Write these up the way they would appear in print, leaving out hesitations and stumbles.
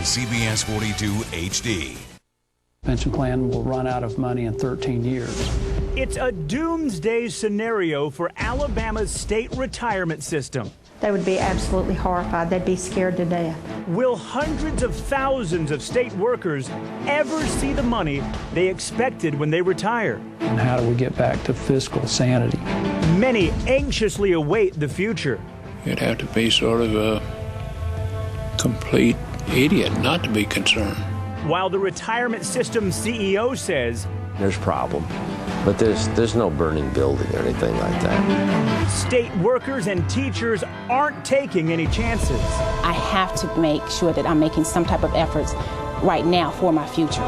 CBS 42 HD. Pension plan will run out of money in 13 years. It's a doomsday scenario for Alabama's state retirement system. They would be absolutely horrified. They'd be scared to death. Will hundreds of thousands of state workers ever see the money they expected when they retire? And how do we get back to fiscal sanity? Many anxiously await the future. You'd have to be sort of a complete idiot not to be concerned. While the retirement system CEO says there's a problem, but there's no burning building or anything like that. State workers and teachers aren't taking any chances. I have to make sure that I'm making some type of efforts right now for my future.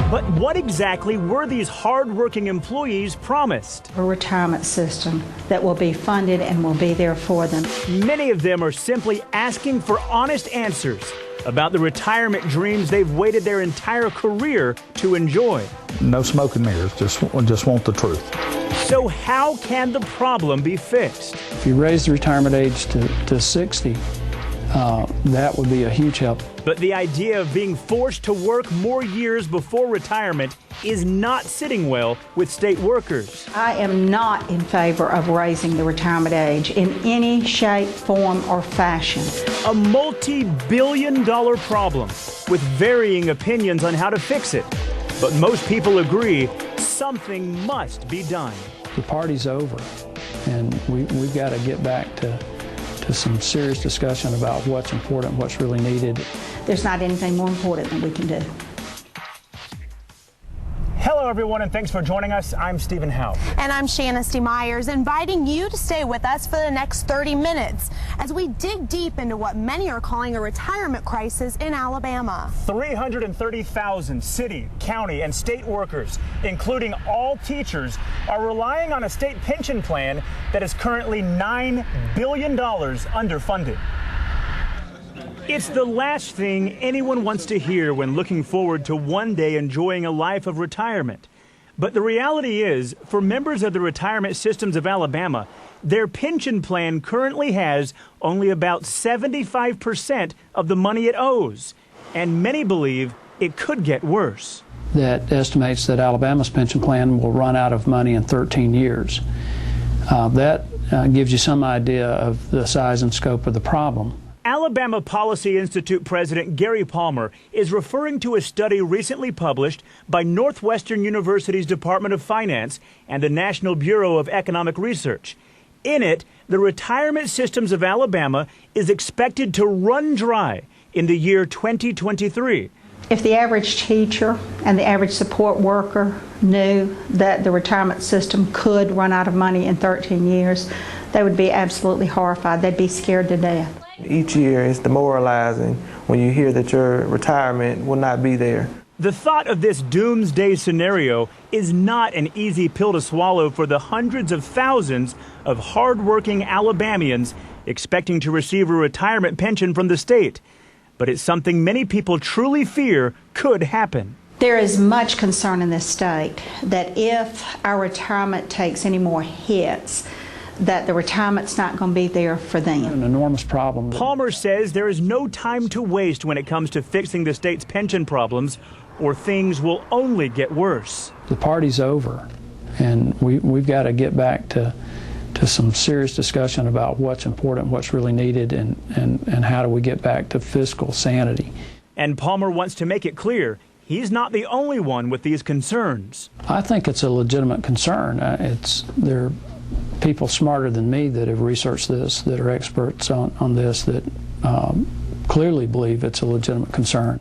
But what exactly were these hard-working employees promised? A retirement system that will be funded and will be there for them. Many of them are simply asking for honest answers about the retirement dreams they've waited their entire career to enjoy. No smoke and mirrors, just want the truth. So how can the problem be fixed? If you raise the retirement age to 60, that would be a huge help. But the idea of being forced to work more years before retirement is not sitting well with state workers. I am not in favor of raising the retirement age in any shape, form, or fashion. A multi-billion-dollar problem with varying opinions on how to fix it. But most people agree something must be done. The party's over, and we've got to get back to some serious discussion about what's important, what's really needed. There's not anything more important that we can do. Hello, everyone, and thanks for joining us. I'm Stephen Howe. And I'm Shanna Myers, inviting you to stay with us for the next 30 minutes as we dig deep into what many are calling a retirement crisis in Alabama. 330,000 city, county, and state workers, including all teachers, are relying on a state pension plan that is currently $9 billion underfunded. It's the last thing anyone wants to hear when looking forward to one day enjoying a life of retirement. But the reality is, for members of the retirement systems of Alabama, their pension plan currently has only about 75% of the money it owes. And many believe it could get worse. That estimates that Alabama's pension plan will run out of money in 13 years. That gives you some idea of the size and scope of the problem. Alabama Policy Institute President Gary Palmer is referring to a study recently published by Northwestern University's Department of Finance and the National Bureau of Economic Research. In it, the retirement systems of Alabama is expected to run dry in the year 2023. If the average teacher and the average support worker knew that the retirement system could run out of money in 13 years, they would be absolutely horrified. They'd be scared to death. Each year it's demoralizing when you hear that your retirement will not be there. The thought of this doomsday scenario is not an easy pill to swallow for the hundreds of thousands of hardworking Alabamians expecting to receive a retirement pension from the state. But it's something many people truly fear could happen. There is much concern in this state that if our retirement takes any more hits, that the retirement's not going to be there for them. An enormous problem. Palmer says there is no time to waste when it comes to fixing the state's pension problems, or things will only get worse. The party's over, and we've got to get back to some serious discussion about what's important, what's really needed, and how do we get back to fiscal sanity. And Palmer wants to make it clear he's not the only one with these concerns. I think it's a legitimate concern. There are people smarter than me that have researched this, that are experts on this, that clearly believe it's a legitimate concern.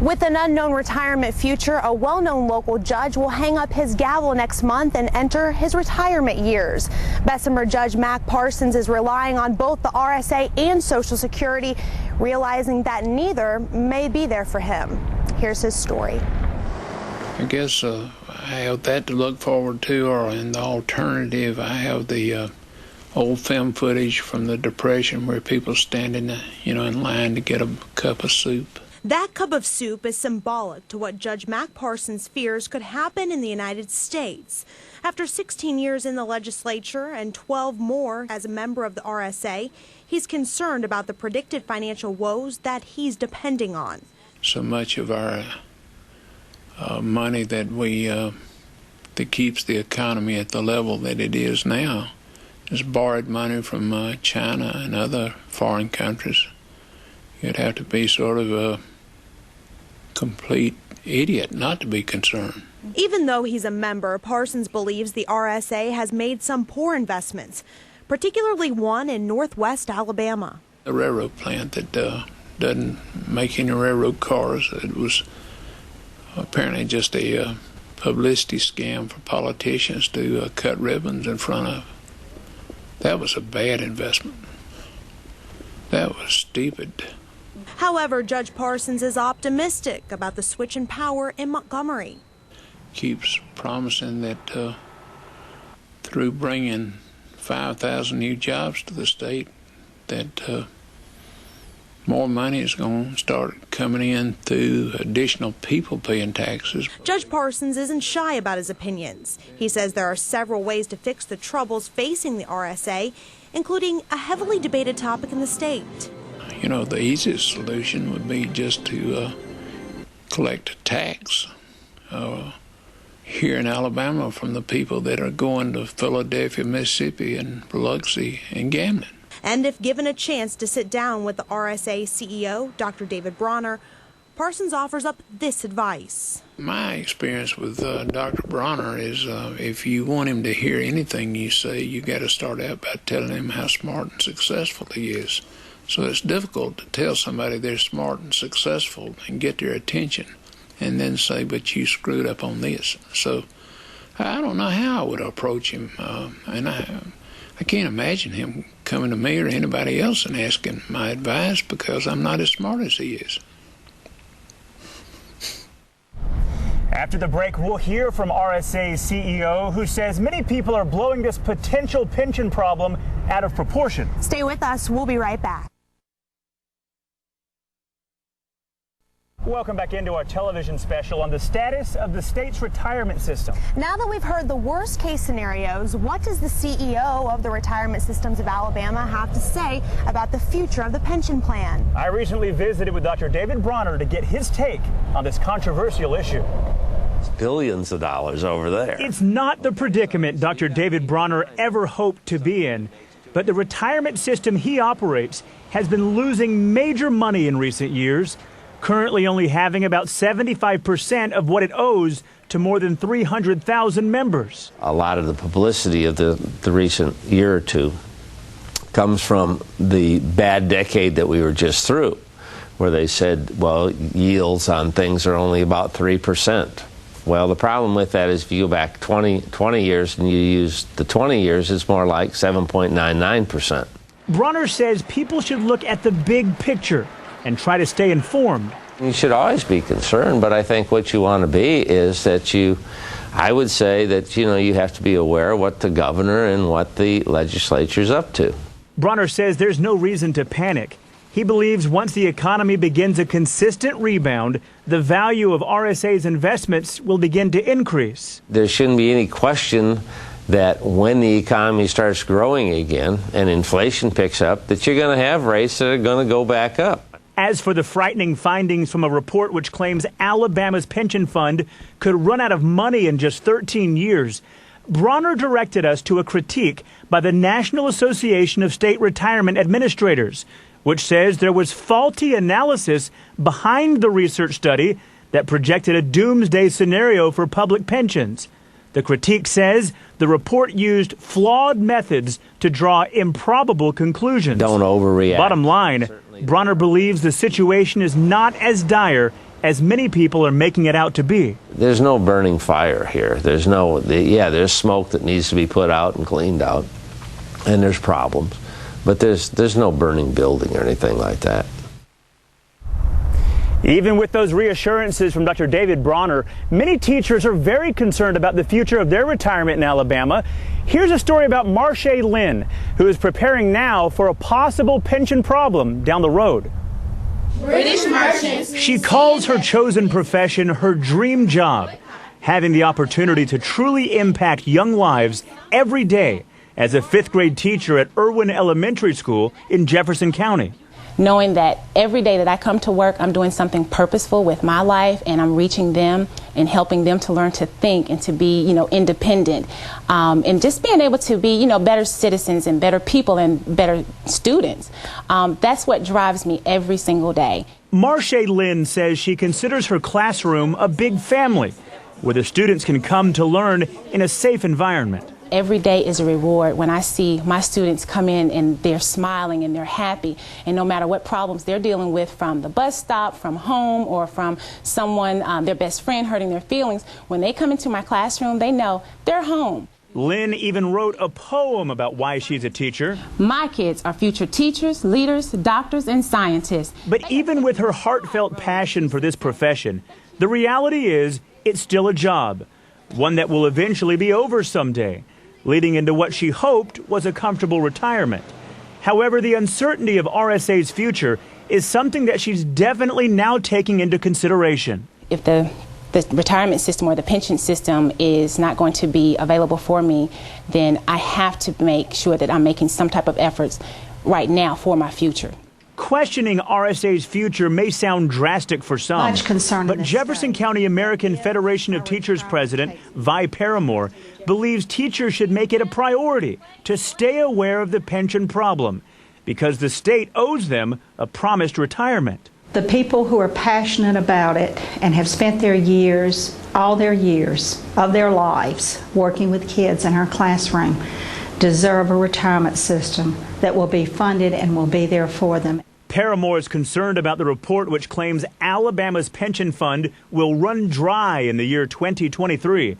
With an unknown retirement future, a well-known local judge will hang up his gavel next month and enter his retirement years. Bessemer Judge Mac Parsons is relying on both the RSA and Social Security, realizing that neither may be there for him. Here's his story. I guess I have that to look forward to, or in the alternative, I have the old film footage from the Depression where people standing, in line to get a cup of soup. That cup of soup is symbolic to what Judge Mac Parsons fears could happen in the United States. After 16 years in the legislature and 12 more as a member of the RSA, he's concerned about the predicted financial woes that he's depending on. So much of our money that that keeps the economy at the level that it is now is borrowed money from China and other foreign countries. You'd have to be sort of a complete idiot not to be concerned. Even though he's a member, Parsons believes the RSA has made some poor investments, particularly one in northwest Alabama. A railroad plant that doesn't make any railroad cars. It was apparently just a publicity scam for politicians to cut ribbons in front of. That was a bad investment. That was stupid. However, Judge Parsons is optimistic about the switch in power in Montgomery. Keeps promising that through bringing 5,000 new jobs to the state, that more money is going to start coming in through additional people paying taxes. Judge Parsons isn't shy about his opinions. He says there are several ways to fix the troubles facing the RSA, including a heavily debated topic in the state. You know, the easiest solution would be just to collect a tax here in Alabama from the people that are going to Philadelphia, Mississippi, and Biloxi and gambling. And if given a chance to sit down with the RSA CEO, Dr. David Bronner, Parsons offers up this advice. My experience with Dr. Bronner is if you want him to hear anything you say, you got to start out by telling him how smart and successful he is. So it's difficult to tell somebody they're smart and successful and get their attention and then say, but you screwed up on this. So I don't know how I would approach him. And I can't imagine him coming to me or anybody else and asking my advice because I'm not as smart as he is. After the break, we'll hear from RSA's CEO, who says many people are blowing this potential pension problem out of proportion. Stay with us. We'll be right back. Welcome back into our television special on the status of the state's retirement system. Now that we've heard the worst case scenarios, what does the CEO of the retirement systems of Alabama have to say about the future of the pension plan? I recently visited with Dr. David Bronner to get his take on this controversial issue. It's billions of dollars over there. It's not the predicament Dr. David Bronner ever hoped to be in, but the retirement system he operates has been losing major money in recent years, currently only having about 75% of what it owes to more than 300,000 members. A lot of the publicity of the recent year or two comes from the bad decade that we were just through, where they said, well, yields on things are only about 3%. Well, the problem with that is if you go back 20 years and you use the 20 years, it's more like 7.99%. Bronner says people should look at the big picture and try to stay informed. You should always be concerned, but I think what you want to be is that I would say that, you have to be aware of what the governor and what the legislature's up to. Bronner says there's no reason to panic. He believes once the economy begins a consistent rebound, the value of RSA's investments will begin to increase. There shouldn't be any question that when the economy starts growing again and inflation picks up, that you're going to have rates that are going to go back up. As for the frightening findings from a report which claims Alabama's pension fund could run out of money in just 13 years, Bronner directed us to a critique by the National Association of State Retirement Administrators, which says there was faulty analysis behind the research study that projected a doomsday scenario for public pensions. The critique says the report used flawed methods to draw improbable conclusions. Don't overreact. Bottom line, Bronner believes the situation is not as dire as many people are making it out to be. There's no burning fire here. There's smoke that needs to be put out and cleaned out, and there's problems. But there's no burning building or anything like that. Even with those reassurances from Dr. David Bronner, many teachers are very concerned about the future of their retirement in Alabama. Here's a story about Marche Lynn, who is preparing now for a possible pension problem down the road. British merchants. She calls her chosen profession her dream job, having the opportunity to truly impact young lives every day as a 5th grade teacher at Irwin Elementary School in Jefferson County. Knowing that every day that I come to work, I'm doing something purposeful with my life, and I'm reaching them and helping them to learn to think and to be, independent, and just being able to be, better citizens and better people and better students. That's what drives me every single day. Marche Lynn says she considers her classroom a big family, where the students can come to learn in a safe environment. Every day is a reward when I see my students come in and they're smiling and they're happy, and no matter what problems they're dealing with, from the bus stop, from home, or from someone, their best friend hurting their feelings, when they come into my classroom, they know they're home. Lynn even wrote a poem about why she's a teacher. My kids are future teachers, leaders, doctors, and scientists. But even with her heartfelt passion for this profession, the reality is it's still a job, one that will eventually be over someday, leading into what she hoped was a comfortable retirement. However, the uncertainty of RSA's future is something that she's definitely now taking into consideration. If the retirement system or the pension system is not going to be available for me, then I have to make sure that I'm making some type of efforts right now for my future. Questioning RSA's future may sound drastic for some, Much concern but Jefferson County American Federation of Teachers President Vi Paramore believes teachers should make it a priority to stay aware of the pension problem, because the state owes them a promised retirement. The people who are passionate about it and have spent their years, all their years of their lives, working with kids in our classroom, deserve a retirement system that will be funded and will be there for them. Paramore is concerned about the report which claims Alabama's pension fund will run dry in the year 2023.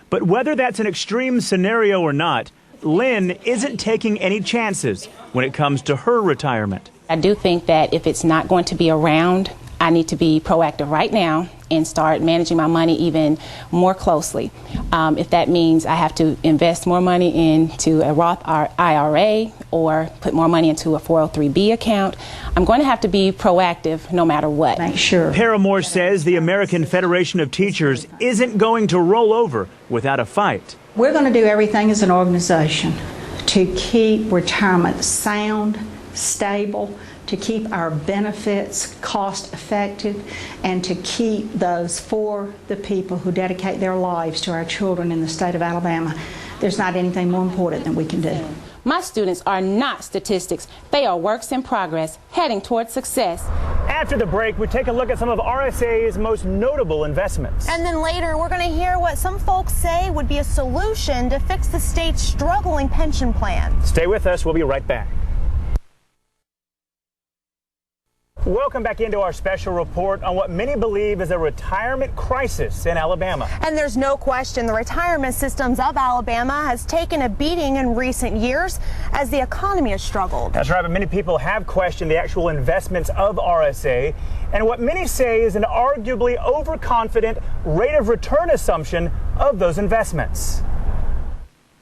But whether that's an extreme scenario or not, Lynn isn't taking any chances when it comes to her retirement. I do think that if it's not going to be around, I need to be proactive right now and start managing my money even more closely. If that means I have to invest more money into a Roth IRA or put more money into a 403B account, I'm going to have to be proactive no matter what. Make sure. Paramore says the American Federation of Teachers isn't going to roll over without a fight. We're going to do everything as an organization to keep retirement sound, stable, to keep our benefits cost effective, and to keep those for the people who dedicate their lives to our children in the state of Alabama. There's not anything more important than we can do. My students are not statistics. They are works in progress, heading towards success. After the break, we take a look at some of RSA's most notable investments. And then later, we're going to hear what some folks say would be a solution to fix the state's struggling pension plan. Stay with us. We'll be right back. Welcome back into our special report on what many believe is a retirement crisis in Alabama. And there's no question the retirement systems of Alabama has taken a beating in recent years as the economy has struggled. That's right, but many people have questioned the actual investments of RSA and what many say is an arguably overconfident rate of return assumption of those investments.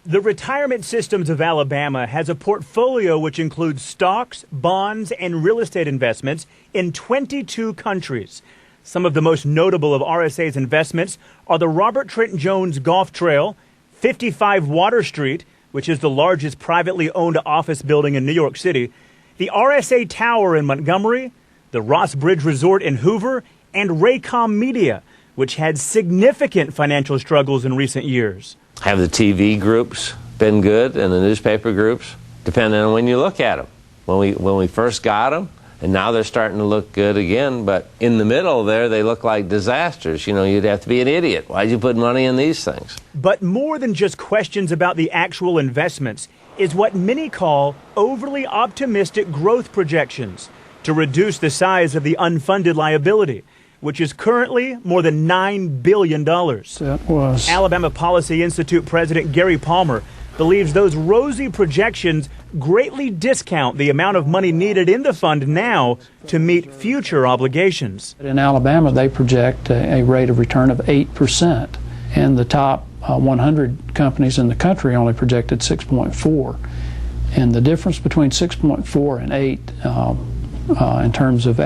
The retirement systems of Alabama has a portfolio which includes stocks, bonds, and real estate investments in 22 countries. Some of the most notable of RSA's investments are the Robert Trent Jones Golf Trail, 55 Water Street, which is the largest privately owned office building in New York City, the RSA Tower in Montgomery, the Ross Bridge Resort in Hoover, and Raycom Media, which had significant financial struggles in recent years. Have the TV groups been good and the newspaper groups? Depending on when you look at them. When we first got them, and now they're starting to look good again, but in the middle there, they look like disasters. You know, you'd have to be an idiot. Why'd you put money in these things? But more than just questions about the actual investments is what many call overly optimistic growth projections to reduce the size of the unfunded liability, which is currently more than $9 billion. That was. Alabama Policy Institute President Gary Palmer believes those rosy projections greatly discount the amount of money needed in the fund now to meet future obligations. In Alabama, they project a rate of return of 8%, and the top 100 companies in the country only projected 6.4. And the difference between 6.4 and 8 in terms of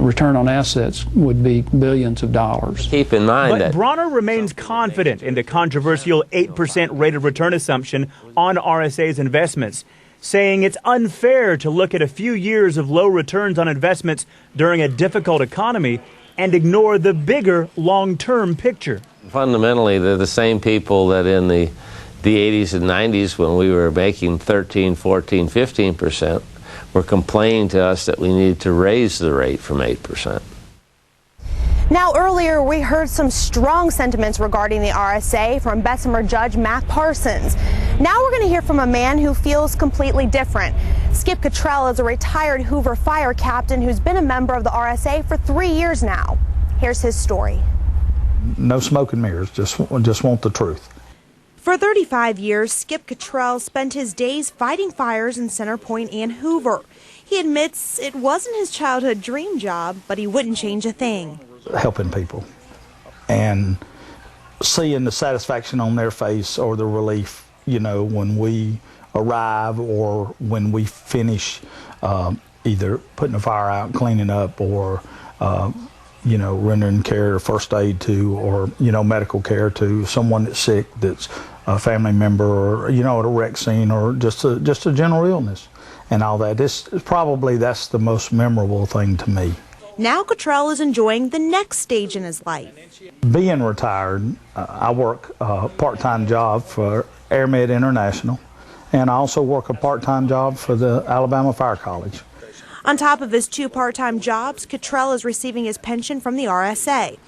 return on assets would be billions of dollars. Keep in mind But that Bronner remains confident in the controversial 8% rate of return assumption on RSA's investments, saying it's unfair to look at a few years of low returns on investments during a difficult economy and ignore the bigger long-term picture. fundamentally they're the same people that in the 80s and 90s, when we were making 13, 14, 15%, were complaining to us that we needed to raise the rate from 8%. Now, earlier we heard some strong sentiments regarding the RSA from Bessemer Judge Mac Parsons. Now we're going to hear from a man who feels completely different. Skip Cottrell is a retired Hoover fire captain who's been a member of the RSA for 3 years now. Here's his story. No smoke and mirrors, just want the truth. For 35 years, Skip Cottrell spent his days fighting fires in Center Point and Hoover. He admits it wasn't his childhood dream job, but he wouldn't change a thing. Helping people and seeing the satisfaction on their face or the relief, you know, when we arrive or when we finish either putting the fire out, cleaning up, or you know, rendering care or first aid to, or, you know, medical care to someone that's sick, that's a family member, or, you know, at a wreck scene, or just a general illness and all that. That's the most memorable thing to me. Now Cottrell is enjoying the next stage in his life. Being retired, I work a part-time job for AirMed International, and I also work a part-time job for the Alabama Fire College. On top of his 2 part-time jobs, Cottrell is receiving his pension from the RSA.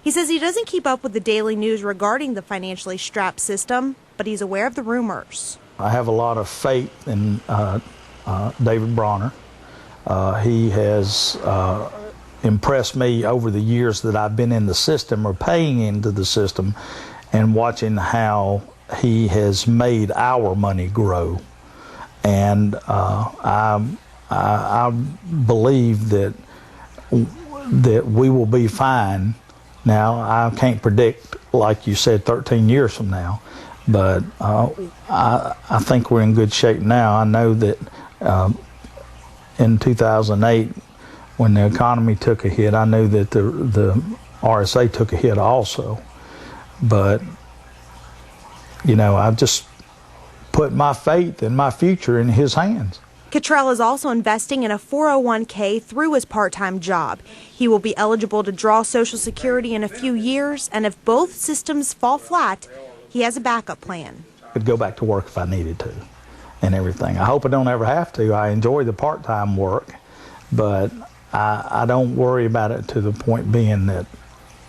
He says he doesn't keep up with the daily news regarding the financially strapped system, but he's aware of the rumors. I have a lot of faith in David Bronner. He has impressed me over the years that I've been in the system or paying into the system, and watching how he has made our money grow. And I believe that we will be fine. Now, I can't predict, like you said, 13 years from now, but I think we're in good shape now. I know that in 2008, when the economy took a hit, I knew that the RSA took a hit also. But, you know, I've just put my faith and my future in his hands. Cottrell is also investing in a 401k through his part-time job. He will be eligible to draw Social Security in a few years, and if both systems fall flat, he has a backup plan. I could go back to work if I needed to and everything. I hope I don't ever have to. I enjoy the part-time work, but I don't worry about it to the point being that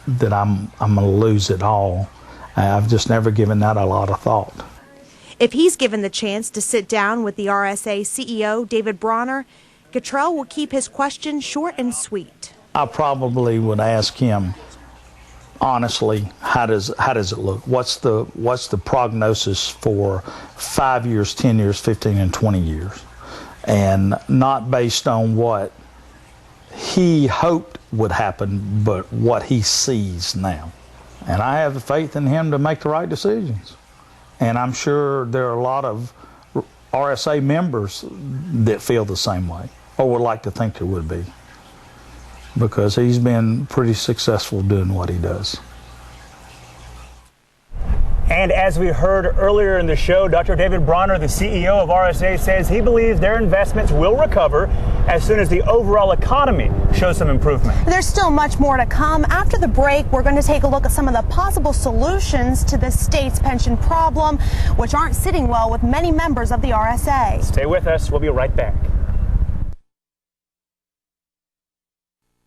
I'm going to lose it all. I've just never given that a lot of thought. If he's given the chance to sit down with the RSA CEO, David Bronner, Cottrell will keep his question short and sweet. I probably would ask him, honestly, how does it look? What's the prognosis for 5 years, 10 years, 15 and 20 years? And not based on what he hoped would happen, but what he sees now. And I have the faith in him to make the right decisions. And I'm sure there are a lot of RSA members that feel the same way, or would like to think there would be, because he's been pretty successful doing what he does. And as we heard earlier in the show, Dr. David Bronner, the CEO of RSA, says he believes their investments will recover as soon as the overall economy shows some improvement. There's still much more to come. After the break, we're going to take a look at some of the possible solutions to the state's pension problem, which aren't sitting well with many members of the RSA. Stay with us. We'll be right back.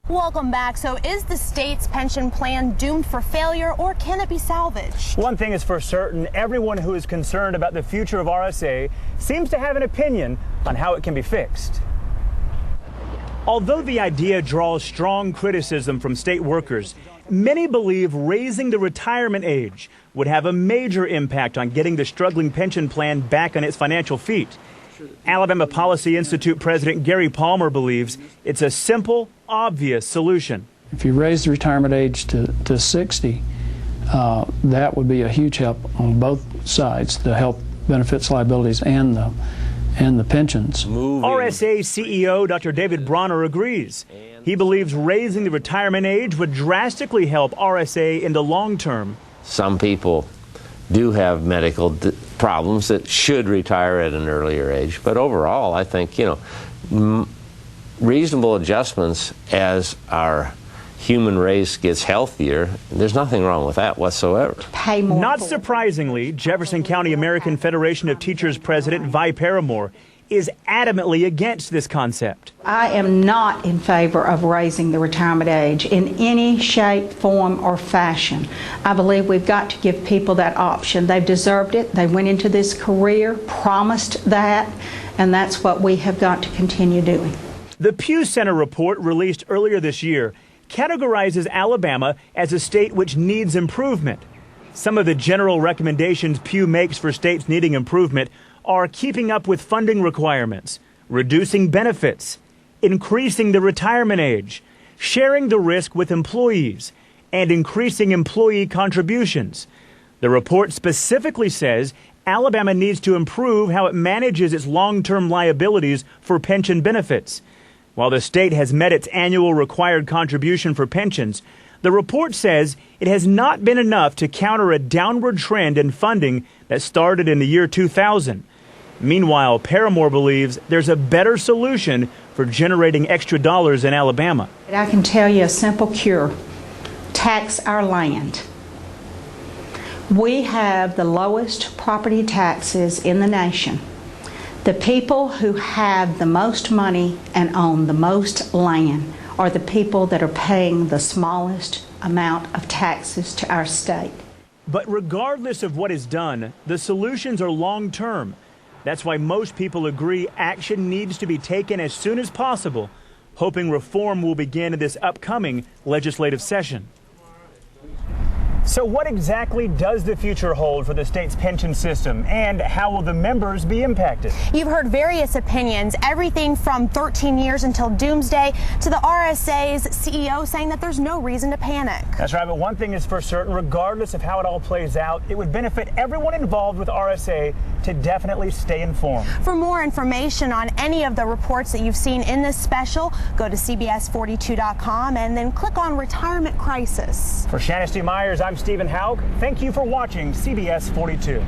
Welcome back. So is the state's pension plan doomed for failure, or can it be salvaged? One thing is for certain, everyone who is concerned about the future of RSA seems to have an opinion on how it can be fixed. Although the idea draws strong criticism from state workers, many believe raising the retirement age would have a major impact on getting the struggling pension plan back on its financial feet. Alabama Policy Institute President Gary Palmer believes it's a simple, obvious solution. If you raise the retirement age to 60, that would be a huge help on both sides, the health benefits liabilities and and the pensions. RSA CEO Dr. David Bronner agrees. He believes raising the retirement age would drastically help RSA in the long term. Some people do have medical problems that should retire at an earlier age, but overall, I think, reasonable adjustments as our human race gets healthier, there's nothing wrong with that whatsoever. Pay more. Not surprisingly, Jefferson County American Federation of Teachers President Vi Paramore is adamantly against this concept. I am not in favor of raising the retirement age in any shape, form, or fashion. I believe we've got to give people that option. They've deserved it. They went into this career, promised that, and that's what we have got to continue doing. The Pew Center report released earlier this year categorizes Alabama as a state which needs improvement. Some of the general recommendations Pew makes for states needing improvement are keeping up with funding requirements, reducing benefits, increasing the retirement age, sharing the risk with employees, and increasing employee contributions. The report specifically says Alabama needs to improve how it manages its long-term liabilities for pension benefits. While the state has met its annual required contribution for pensions, the report says it has not been enough to counter a downward trend in funding that started in the year 2000. Meanwhile, Paramore believes there's a better solution for generating extra dollars in Alabama. I can tell you a simple cure: tax our land. We have the lowest property taxes in the nation. The people who have the most money and own the most land are the people that are paying the smallest amount of taxes to our state. But regardless of what is done, the solutions are long-term. That's why most people agree action needs to be taken as soon as possible, hoping reform will begin in this upcoming legislative session. So what exactly does the future hold for the state's pension system, and how will the members be impacted? You've heard various opinions, everything from 13 years until doomsday to the RSA's CEO saying that there's no reason to panic. That's right, but one thing is for certain, regardless of how it all plays out, it would benefit everyone involved with RSA to definitely stay informed. For more information on any of the reports that you've seen in this special, go to CBS42.com and then click on Retirement Crisis. For Shannon Myers, I'm Stephen Haug. Thank you for watching CBS 42.